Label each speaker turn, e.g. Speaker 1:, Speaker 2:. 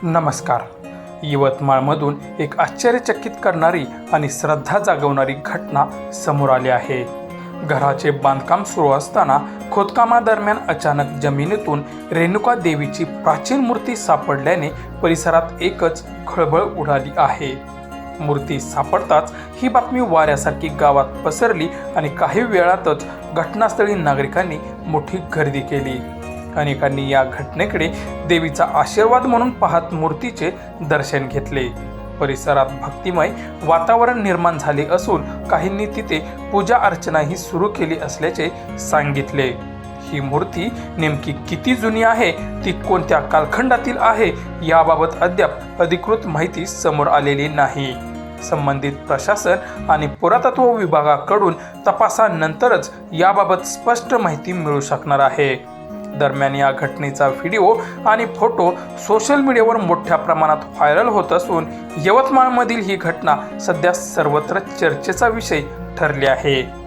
Speaker 1: नमस्कार. यवतमाळमधून एक आश्चर्यचकित करणारी आणि श्रद्धा जागवणारी घटना समोर आली आहे. घराचे बांधकाम सुरू असताना खोदकामादरम्यान अचानक जमिनीतून रेणुका देवीची प्राचीन मूर्ती सापडल्याने परिसरात एकच खळबळ उडाली आहे. मूर्ती सापडताच ही बातमी वाऱ्यासारखी गावात पसरली आणि काही वेळातच घटनास्थळी नागरिकांनी मोठी गर्दी केली. अनेकांनी या घटनेकडे देवीचा आशीर्वाद म्हणून पाहत मूर्तीचे दर्शन घेतले. परिसरात भक्तिमय वातावरण निर्माण झाले असून काहींनी तिथे पूजा अर्चनाही सुरू केली असल्याचे सांगितले. ही मूर्ती नेमकी किती जुनी आहे, ती कोणत्या कालखंडातील आहे याबाबत अद्याप अधिकृत माहिती समोर आलेली नाही. संबंधित प्रशासन आणि पुरातत्व विभागाकडून तपासानंतरच याबाबत स्पष्ट माहिती मिळू शकणार आहे. दरम्यान या घटनेचा व्हिडिओ आणि फोटो सोशल मीडियावर मोठ्या प्रमाणात व्हायरल होत असून यवतमाळमधील ही घटना सध्या सर्वत्र चर्चेचा विषय ठरली आहे.